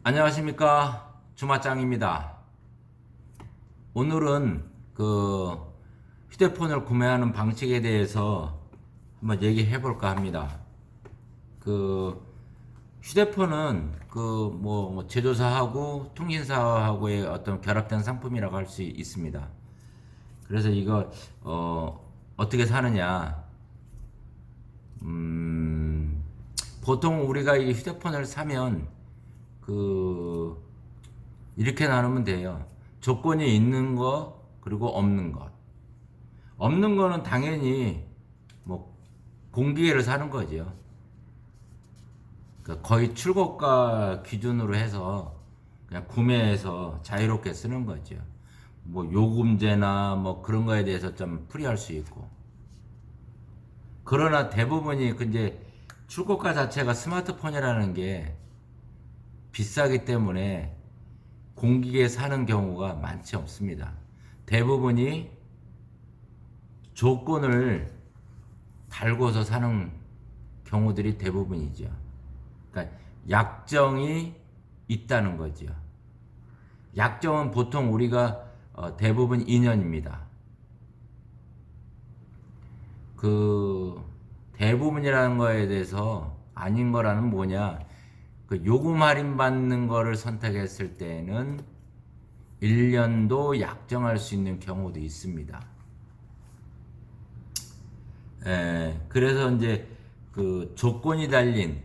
안녕하십니까, 주마짱입니다. 오늘은 그 휴대폰을 구매하는 방식에 대해서 한번 얘기해 볼까 합니다. 그 휴대폰은 그 제조사하고 통신사하고의 어떤 결합된 상품이라고 할 수 있습니다. 그래서 이거 어떻게 사느냐? 보통 우리가 이 휴대폰을 사면 그 이렇게 나누면 돼요. 조건이 있는 거 그리고 없는 것. 없는 거는 당연히 뭐 공기계를 사는 거죠. 그러니까 거의 출고가 기준으로 해서 그냥 구매해서 자유롭게 쓰는 거죠. 뭐 요금제나 뭐 그런 거에 대해서 좀 풀이할 수 있고. 그러나 대부분이 이제 출고가 자체가 스마트폰이라는 게 비싸기 때문에 공기계 사는 경우가 많지 없습니다. 대부분이 조건을 달고서 사는 경우들이 대부분이죠. 그러니까 약정이 있다는 거죠. 약정은 보통 우리가 대부분 2년입니다. 그 대부분이라는 거에 대해서 아닌 거라는 뭐냐? 그 요금 할인 받는 거를 선택했을 때는 1년도 약정할 수 있는 경우도 있습니다. 그래서 이제 그 조건이 달린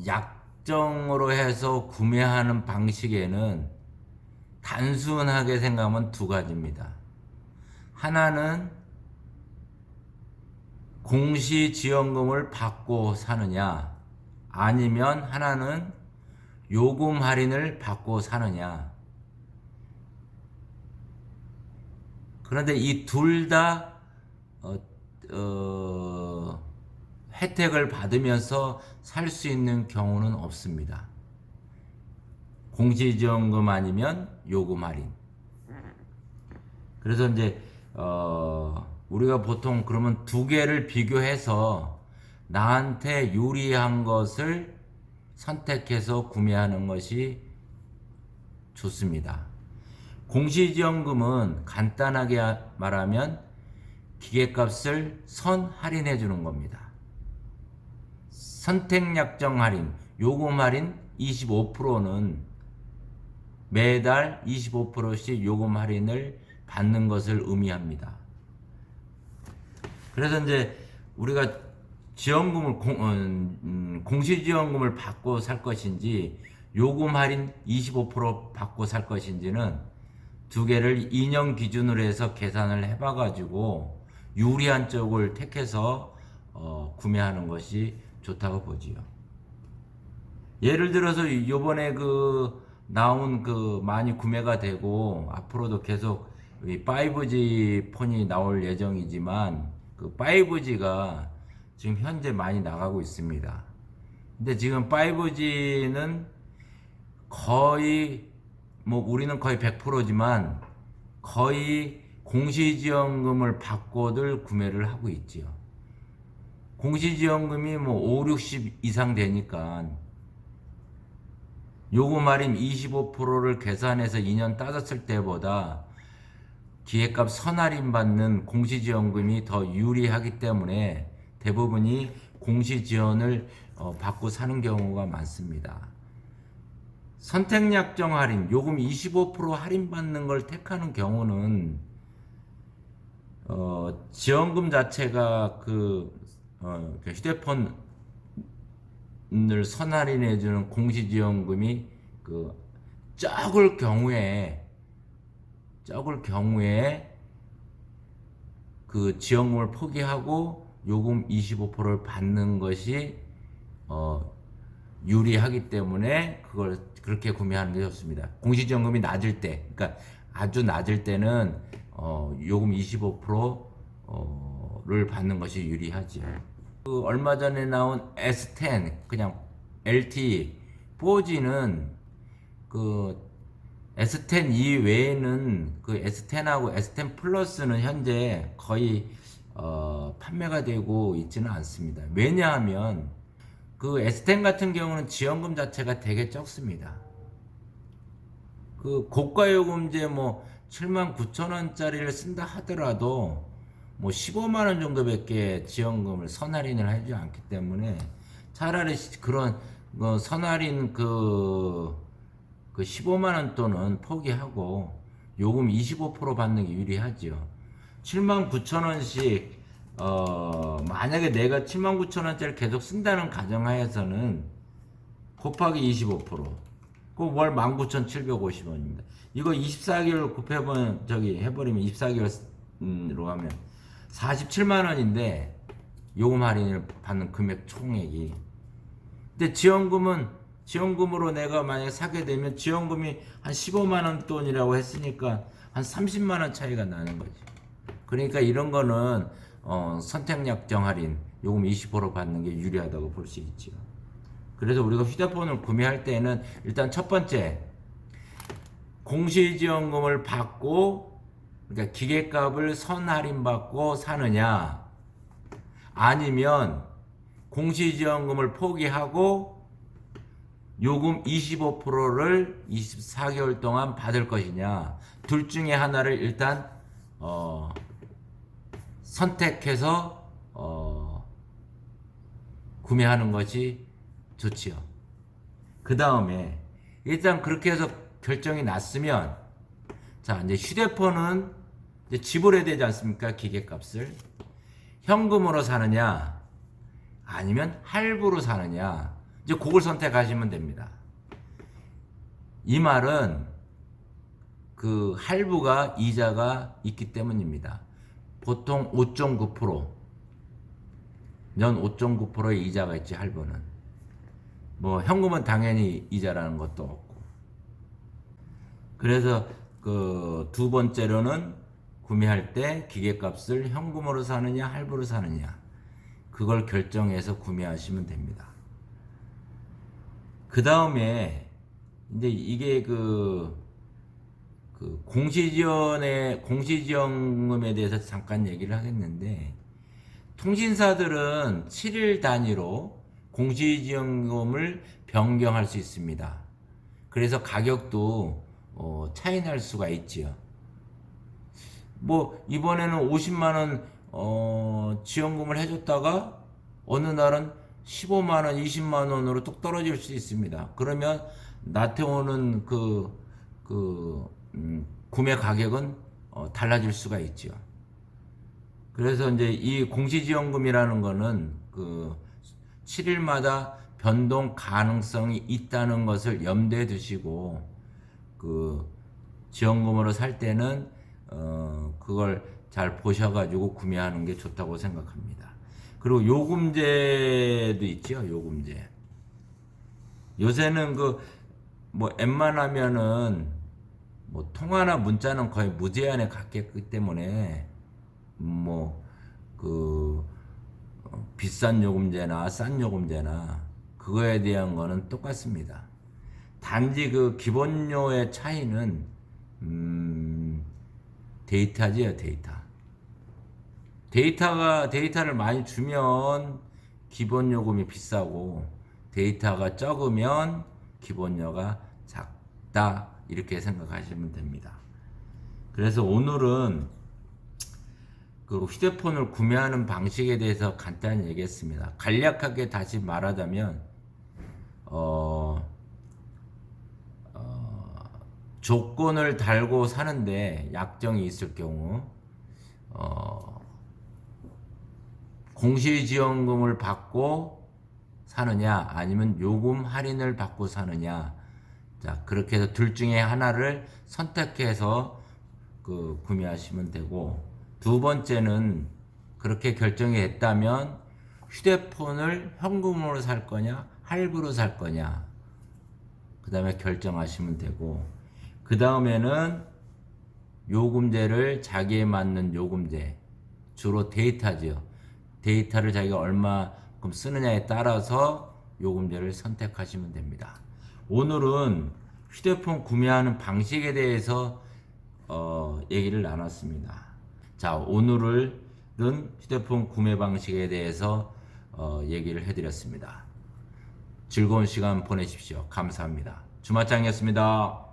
약정으로 해서 구매하는 방식에는 단순하게 생각하면 두 가지입니다. 하나는 공시지원금을 받고 사느냐, 아니면 하나는 요금 할인을 받고 사느냐. 그런데 이 둘 다 혜택을 받으면서 살 수 있는 경우는 없습니다. 공시지원금 아니면 요금 할인. 그래서 이제 우리가 보통 그러면 두 개를 비교해서 나한테 유리한 것을 선택해서 구매하는 것이 좋습니다. 공시지원금은 간단하게 말하면 기계값을 선 할인해 주는 겁니다. 선택약정 할인, 요금 할인 25%는 매달 25%씩 요금 할인을 받는 것을 의미합니다. 그래서 이제 우리가 공시지원금을 받고 살 것인지 요금 할인 25% 받고 살 것인지는 두 개를 2년 기준으로 해서 계산을 해봐 가지고 유리한 쪽을 택해서 구매하는 것이 좋다고 보지요. 예를 들어서 요번에 나온 많이 구매가 되고 앞으로도 계속 5G 폰이 나올 예정이지만 5G가 지금 현재 많이 나가고 있습니다. 근데 지금 5G는 거의 우리는 거의 100%지만 거의 공시지원금을 받고들 구매를 하고 있지요. 공시지원금이 5, 60 이상 되니까 요금 할인 25%를 계산해서 2년 따졌을 때보다 기획값 선할인 받는 공시지원금이 더 유리하기 때문에 대부분이 공시지원을 받고 사는 경우가 많습니다. 선택약정 할인, 요금 25% 할인 받는 걸 택하는 경우는 지원금 자체가 휴대폰을 선할인해주는 공시지원금이 적을 경우에 그 지원금을 포기하고 요금 25%를 받는 것이 유리하기 때문에 그걸 그렇게 구매하는 게 좋습니다. 공시지원금이 낮을 때, 그러니까 아주 낮을 때는 요금 25%를 받는 것이 유리하지. 얼마 전에 나온 S10 그냥 LTE 4G는 S10 이외에는 S10하고 S10 플러스는 현재 거의 판매가 되고 있지는 않습니다. 왜냐하면 S10 같은 경우는 지원금 자체가 되게 적습니다. 그 고가 요금제 뭐 79,000원짜리를 쓴다 하더라도 뭐 15만 원 정도밖에 지원금을 선할인을 하지 않기 때문에 차라리 그런 선할인 그 15만 원 돈은 포기하고 요금 25% 받는 게 유리하죠. 79,000원씩 만약에 내가 79,000원짜리 계속 쓴다는 가정하에서는 곱하기 25%. 그월 19,750원입니다. 이거 24개월 곱해보면 해버리면 24개월로 하면 47만 원인데 요금 할인을 받는 금액 총액이. 근데 지원금으로 내가 만약에 사게 되면 지원금이 한 15만 원 돈이라고 했으니까 한 30만 원 차이가 나는 거지. 그러니까 이런 거는 선택약정 할인 요금 20% 받는 게 유리하다고 볼 수 있죠. 그래서 우리가 휴대폰을 구매할 때는 일단 첫 번째 공시지원금을 받고 그러니까 기계값을 선할인 받고 사느냐 아니면 공시지원금을 포기하고 요금 25%를 24개월 동안 받을 것이냐 둘 중에 하나를 일단 선택해서 구매하는 것이 좋지요. 그 다음에 일단 그렇게 해서 결정이 났으면 자 이제 휴대폰은 이제 지불해야 되지 않습니까? 기계값을 현금으로 사느냐 아니면 할부로 사느냐 이제 그걸 선택하시면 됩니다. 이 말은 그 할부가 이자가 있기 때문입니다. 보통 5.9% 년 5.9%의 이자가 있지 할부는. 뭐 현금은 당연히 이자라는 것도 없고. 그래서 그 두 번째로는 구매할 때 기계값을 현금으로 사느냐 할부로 사느냐 그걸 결정해서 구매하시면 됩니다. 그 다음에 이제 이게 그 공시지원금에 대해서 잠깐 얘기를 하겠는데 통신사들은 7일 단위로 공시지원금을 변경할 수 있습니다. 그래서 가격도 차이 날 수가 있지요. 뭐 이번에는 50만 원 지원금을 해줬다가 어느 날은 15만 원, 20만 원으로 뚝 떨어질 수 있습니다. 그러면 나한테 오는 구매 가격은 달라질 수가 있죠. 그래서 이제 이 공시지원금이라는 거는 7일마다 변동 가능성이 있다는 것을 염두에 두시고 지원금으로 살 때는 그걸 잘 보셔가지고 구매하는 게 좋다고 생각합니다. 그리고 요금제도 있죠. 요금제. 요새는 뭐 웬만하면은 뭐 통화나 문자는 거의 무제한에 갔기 때문에 비싼 요금제나 싼 요금제나 그거에 대한 거는 똑같습니다. 단지 기본료의 차이는 데이터지요. 데이터를 많이 주면 기본 요금이 비싸고 데이터가 적으면 기본료가 작다 이렇게 생각하시면 됩니다. 그래서 오늘은 휴대폰을 구매하는 방식에 대해서 간단히 얘기했습니다. 간략하게 다시 말하자면 조건을 달고 사는데 약정이 있을 경우 공시지원금을 받고 사느냐 아니면 요금 할인을 받고 사느냐 자 그렇게 해서 둘 중에 하나를 선택해서 구매하시면 되고 두 번째는 그렇게 결정이 됐다면 휴대폰을 현금으로 살 거냐 할부로 살 거냐 그 다음에 결정하시면 되고 그 다음에는 요금제를 자기에 맞는 요금제 주로 데이터죠. 데이터를 자기가 얼마큼 쓰느냐에 따라서 요금제를 선택하시면 됩니다. 오늘은 휴대폰 구매하는 방식에 대해서 얘기를 나눴습니다. 자, 오늘은 휴대폰 구매 방식에 대해서 얘기를 해드렸습니다. 즐거운 시간 보내십시오. 감사합니다. 주마짱이었습니다.